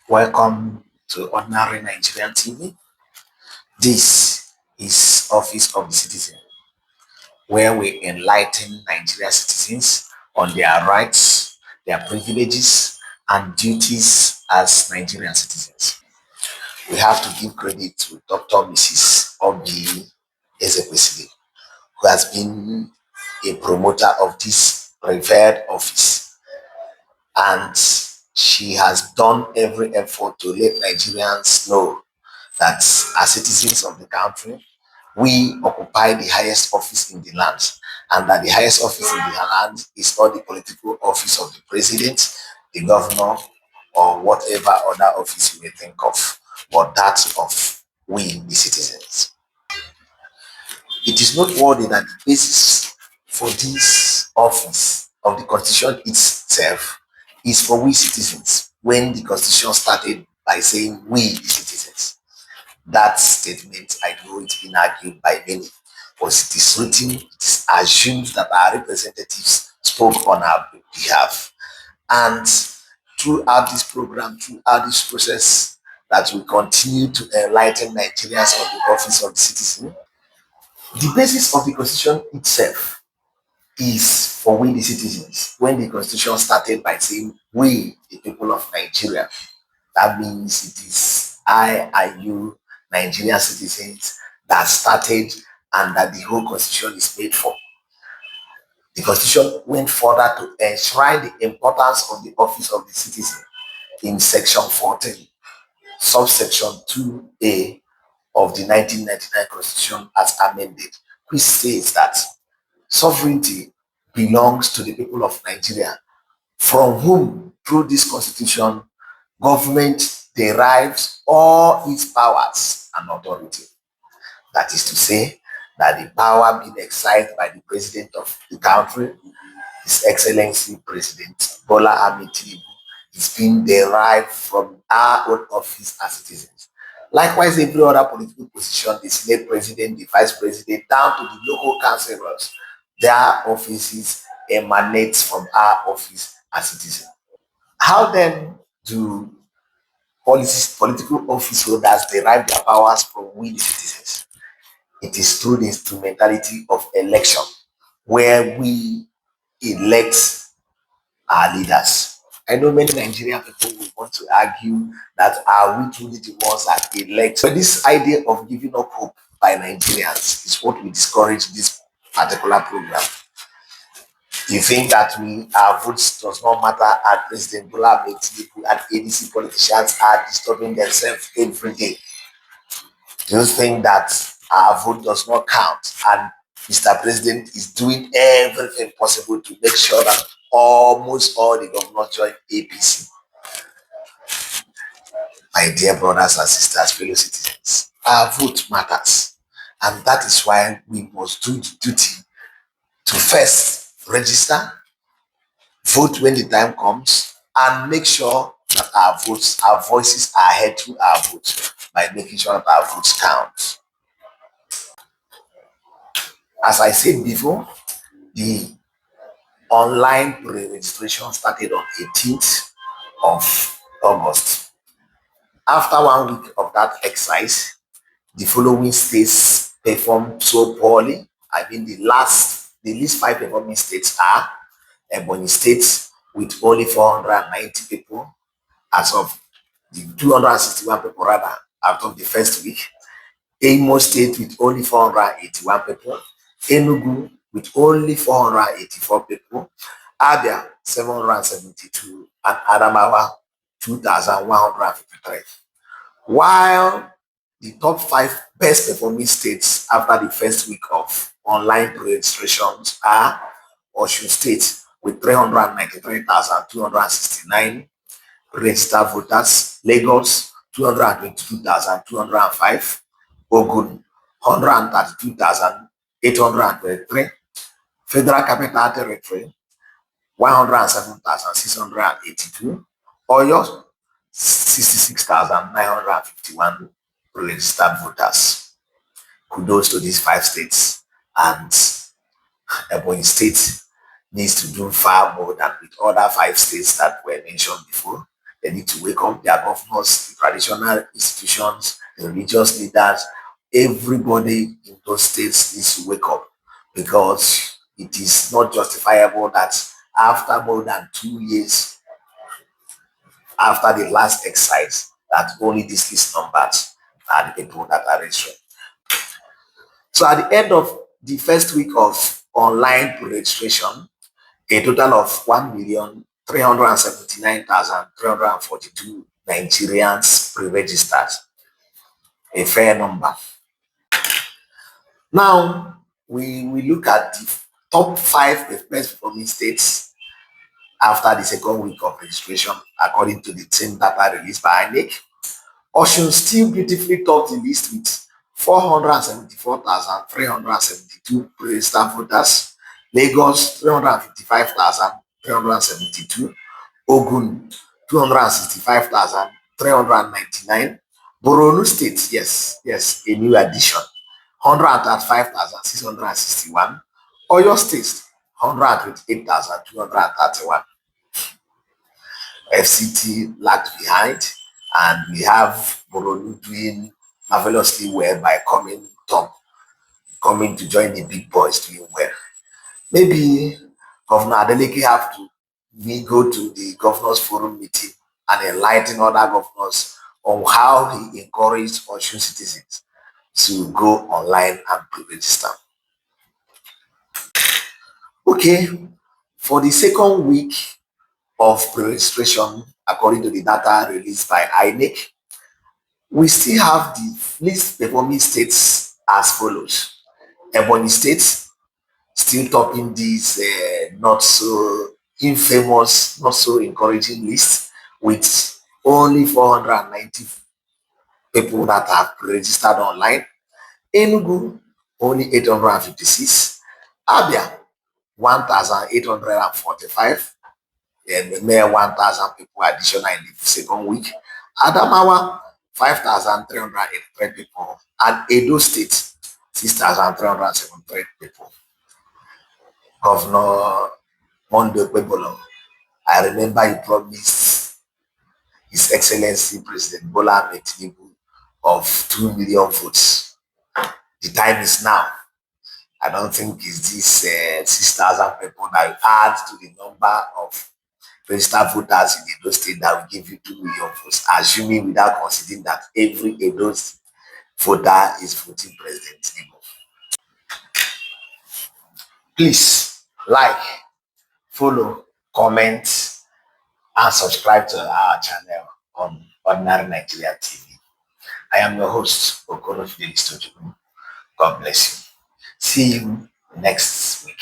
Welcome to Ordinary Nigerian TV. This is Office of the Citizen, where we enlighten Nigerian citizens on their rights, their privileges, and duties as Nigerian citizens. We have to give credit to Dr. Mrs. Obi Ezekwesili, who has been a promoter of this revered office, and she has done every effort to let Nigerians know that as citizens of the country, we occupy the highest office in the land, and that the highest office in the land is not the political office of the president, the governor, or whatever other office you may think of, but that of we, the citizens. It is noteworthy that the basis for this office of the constitution itself is for we citizens, when the constitution started by saying we, the citizens. That statement, I know it's been argued by many, but it is written, it is assumed that our representatives spoke on our behalf. And throughout this program, throughout this process, that we continue to enlighten Nigerians on the office of the citizen. The basis of the constitution itself is for we the citizens. When the constitution started by saying we, the people of Nigeria, that means it is I and you, Nigerian citizens, that started and that the whole constitution is made for. The constitution went further to enshrine the importance of the office of the citizen in section 14, subsection 2A of the 1999 constitution as amended, which says that sovereignty belongs to the people of Nigeria, from whom, through this constitution, government derives all its powers and authority. That is to say, that the power being exercised by the president of the country, His Excellency President Bola Ahmed Tinubu, is being derived from our own office as citizens. Likewise, every other political position, the Senate President, the Vice President, down to the local councillors, their offices emanate from our office as citizens. How then do political office holders derive their powers from we the citizens? It is through the instrumentality of election, where we elect our leaders. I know many Nigerian people will want to argue that are we truly the ones that elect? But this idea of giving up hope by Nigerians is what we discourage this particular program. You think that our votes does not matter, and President Bola Ahmed Tinubu and ADC politicians are disturbing themselves every day? Do you think that our vote does not count, and Mr. President is doing everything possible to make sure that almost all the governors join APC? My dear brothers and sisters, fellow citizens, our vote matters, and that is why we must do the duty to first register, vote when the time comes, and make sure that our voices are heard through our votes by making sure that our votes count. As I said before, the online pre-registration started on 18th of August. After 1 week of that exercise, the following states performed so poorly. I mean, the least five performing states are Ebonyi State with only 490 people as of the 261 people rather out of the first week. Imo State with only 481 people, Enugu with only 484 people, Abia 772, and Adamawa 2,153. While the top five best performing states after the first week of online registrations are Osun State with 393,269 registered voters, Lagos 222,205, Ogun 132,823, Federal Capital Territory 107,682, Oyo 66,951 registered voters. Kudos to these five states, and Ebonyi State needs to do far more than with other five states that were mentioned before. They need to wake up their governors, the traditional institutions, the religious leaders. Everybody in those states needs to wake up, because it is not justifiable that after more than 2 years after the last exercise, that only this list numbers are the people that are registered. So at the end of the first week of online pre-registration, a total of 1,379,342 Nigerians pre-registered, a fair number. Now, we look at the top five best performing states after the second week of registration, according to the same data released by INEC. Osun still beautifully topped the list with 474,372 registered voters. Lagos 355,372. Ogun 265,399. Borno State, yes, a new addition, 135,661. Oyo State 128,231. FCT lagged behind, and we have Boronu doing marvelously well by coming to join the big boys doing well. Maybe Governor Adeleke have to we go to the governors forum meeting and enlighten other governors on how he encouraged Osun citizens to go online and pre-register. Okay, for the second week of pre-registration, according to the data released by INEC, we still have the least performing states as follows. Ebonyi State still topping this not so infamous, not so encouraging list, with only 490 people that have registered online. Enugu only 856. Abia 1,845. And mere 1,000 people additional in the second week. Adamawa 5,383 people, and Edo State 6,373 people. Governor Mondo Kwebolo, I remember he promised His Excellency President Bola Ahmed Tinubu of 2 million votes. The time is now. I don't think it's this 6,000 people that will add to the number of registered voters in Edo State that will give you 2 million votes, assuming without considering that every Edo voter is voting President Tinubu. Please like, follow, comment, and subscribe to our channel on Ordinary Nigeria TV. I am your host, Okoro Fidelis Tochukwu. God bless you. See you next week.